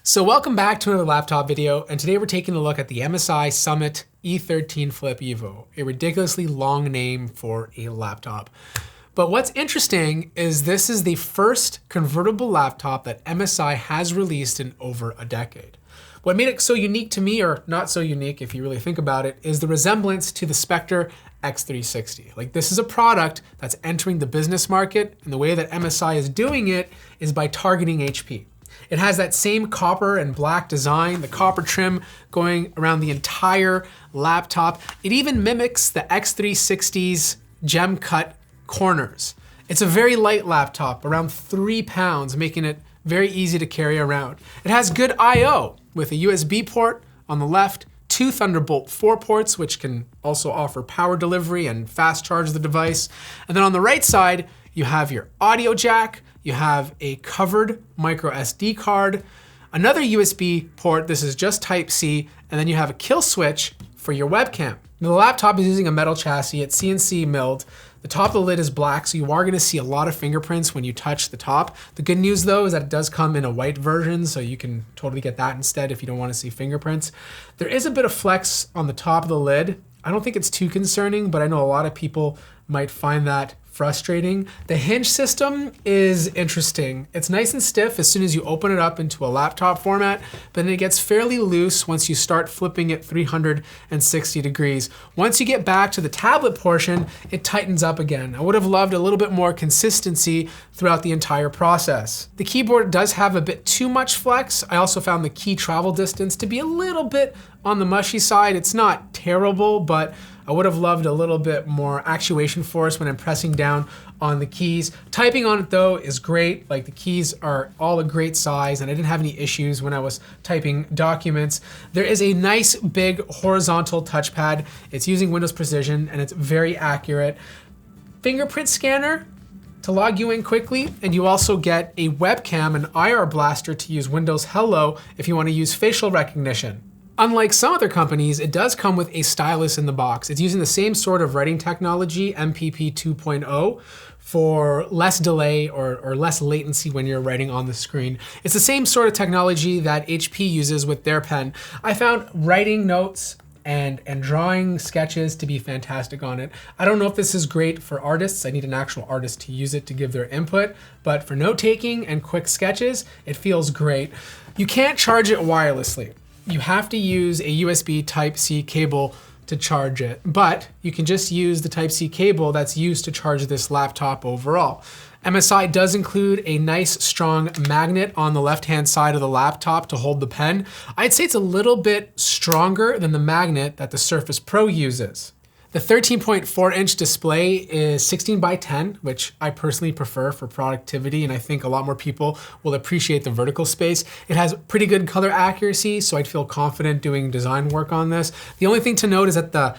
So welcome back to another laptop video, and today we're taking a look at the MSI Summit E13 Flip Evo, a ridiculously long name for a laptop. But what's interesting is this is the first convertible laptop that MSI has released in over a decade. What made it so unique to me, or not so unique if you really think about it, is the resemblance to the Spectre X360. Like, this is a product that's entering the business market, and the way that MSI is doing it is by targeting HP. It has that same copper and black design, the copper trim going around the entire laptop. It even mimics the X360's gem cut corners. It's a very light laptop, around 3 pounds, making it very easy to carry around. It has good I/O with a USB port on the left, 2 Thunderbolt 4 ports, which can also offer power delivery and fast charge the device. And then on the right side, you have your audio jack, you have a covered micro SD card, another USB port, this is just Type-C, and then you have a kill switch for your webcam. Now, the laptop is using a metal chassis, it's CNC milled. The top of the lid is black, so you are gonna see a lot of fingerprints when you touch the top. The good news though is that it does come in a white version, so you can totally get that instead if you don't wanna see fingerprints. There is a bit of flex on the top of the lid. I don't think it's too concerning, but I know a lot of people might find that frustrating. The hinge system is interesting. It's nice and stiff as soon as you open it up into a laptop format, but then it gets fairly loose once you start flipping it 360 degrees. Once you get back to the tablet portion, it tightens up again. I would have loved a little bit more consistency throughout the entire process. The keyboard does have a bit too much flex. I also found the key travel distance to be a little bit on the mushy side. It's not terrible, but I would have loved a little bit more actuation force when I'm pressing down on the keys. Typing on it though is great. Like, the keys are all a great size and I didn't have any issues when I was typing documents. There is a nice big horizontal touchpad. It's using Windows Precision and it's very accurate. Fingerprint scanner to log you in quickly, and you also get a webcam and IR blaster to use Windows Hello if you want to use facial recognition. Unlike some other companies, it does come with a stylus in the box. It's using the same sort of writing technology, MPP 2.0, for less delay or less latency when you're writing on the screen. It's the same sort of technology that HP uses with their pen. I found writing notes and drawing sketches to be fantastic on it. I don't know if this is great for artists. I need an actual artist to use it to give their input, but for note-taking and quick sketches, it feels great. You can't charge it wirelessly. You have to use a USB Type-C cable to charge it, but you can just use the Type-C cable that's used to charge this laptop overall. MSI does include a nice strong magnet on the left-hand side of the laptop to hold the pen. I'd say it's a little bit stronger than the magnet that the Surface Pro uses. The 13.4-inch display is 16:10, which I personally prefer for productivity, and I think a lot more people will appreciate the vertical space. It has pretty good color accuracy, so I'd feel confident doing design work on this. The only thing to note is that the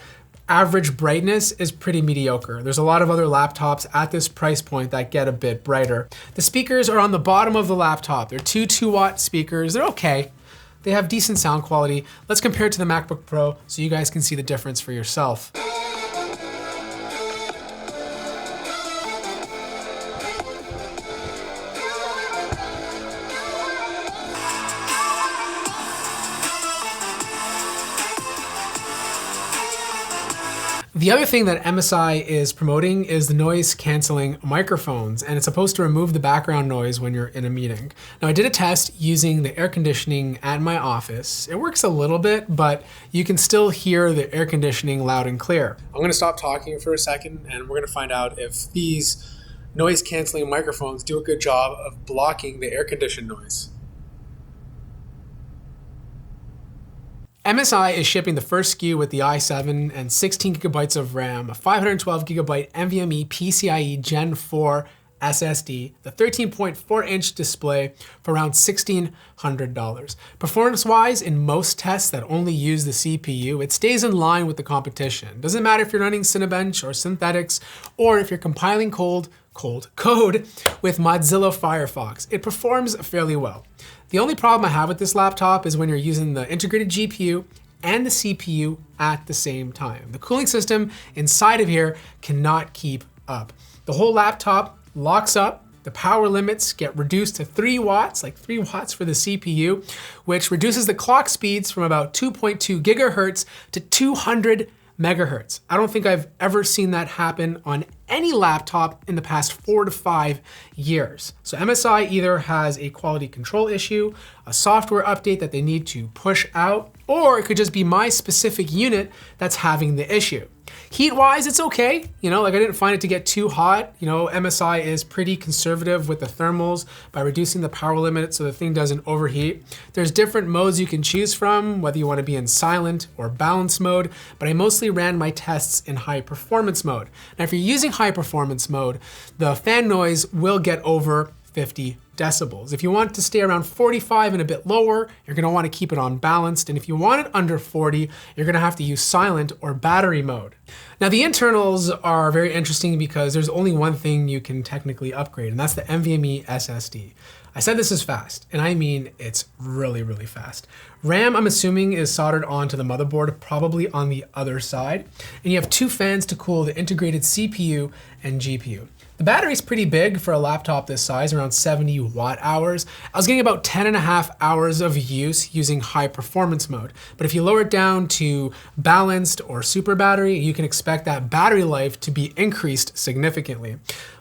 average brightness is pretty mediocre. There's a lot of other laptops at this price point that get a bit brighter. The speakers are on the bottom of the laptop. They're 2 2-watt speakers. They're okay. They have decent sound quality. Let's compare it to the MacBook Pro so you guys can see the difference for yourself. The other thing that MSI is promoting is the noise canceling microphones, and it's supposed to remove the background noise when you're in a meeting. Now, I did a test using the air conditioning at my office. It works a little bit, but you can still hear the air conditioning loud and clear. I'm gonna stop talking for a second and we're gonna find out if these noise canceling microphones do a good job of blocking the air conditioned noise. MSI is shipping the first SKU with the i7 and 16 gigabytes of RAM, a 512 gigabyte NVMe PCIe Gen 4 SSD, the 13.4-inch display for around $1,600. Performance-wise, in most tests that only use the CPU, it stays in line with the competition. Doesn't matter if you're running Cinebench or synthetics, or if you're compiling cold code with Mozilla Firefox. It performs fairly well. The only problem I have with this laptop is when you're using the integrated GPU and the CPU at the same time. The cooling system inside of here cannot keep up. The whole laptop locks up The power limits get reduced to 3 watts, like 3 watts for the CPU, which reduces the clock speeds from about 2.2 gigahertz to 200 megahertz. I don't think I've ever seen that happen on any laptop in the past 4 to 5 years. So MSI either has a quality control issue, a software update that they need to push out, or it could just be my specific unit that's having the issue. Heat-wise, it's okay. I didn't find it to get too hot. MSI is pretty conservative with the thermals by reducing the power limit so the thing doesn't overheat. There's different modes you can choose from, whether you want to be in silent or balance mode, but I mostly ran my tests in high performance mode. Now, if you're using high performance mode, the fan noise will get over 50 decibels. If you want to stay around 45 and a bit lower, you're gonna want to keep it on balanced. And if you want it under 40, you're gonna have to use silent or battery mode. Now the internals are very interesting because there's only one thing you can technically upgrade, and that's the NVMe SSD. I said this is fast, and I mean it's really, really fast. RAM, I'm assuming, is soldered onto the motherboard, probably on the other side. And you have 2 fans to cool the integrated CPU and GPU. The battery's pretty big for a laptop this size, around 70 watt hours. I was getting about 10.5 hours of use using high performance mode. But if you lower it down to balanced or super battery, you can expect that battery life to be increased significantly.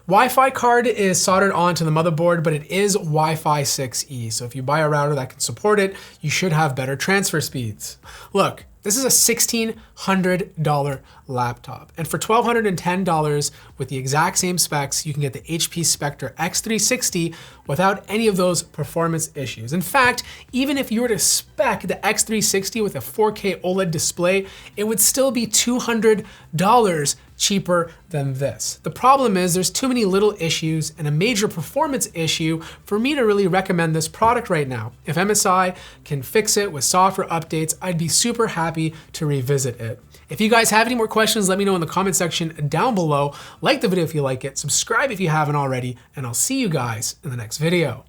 Wi-Fi card is soldered onto the motherboard, but it is Wi-Fi 6E. So if you buy a router that can support it, you should have better transfer speeds. Look, this is a $1,600 laptop. And for $1,210 with the exact same specs, you can get the HP Spectre X360 without any of those performance issues. In fact, even if you were to spec the X360 with a 4K OLED display, it would still be $200 cheaper than this. The problem is there's too many little issues and a major performance issue for me to really recommend this product right now. If MSI can fix it with software updates, I'd be super happy to revisit it. If you guys have any more questions, let me know in the comment section down below. Like the video if you like it, subscribe if you haven't already, and I'll see you guys in the next video.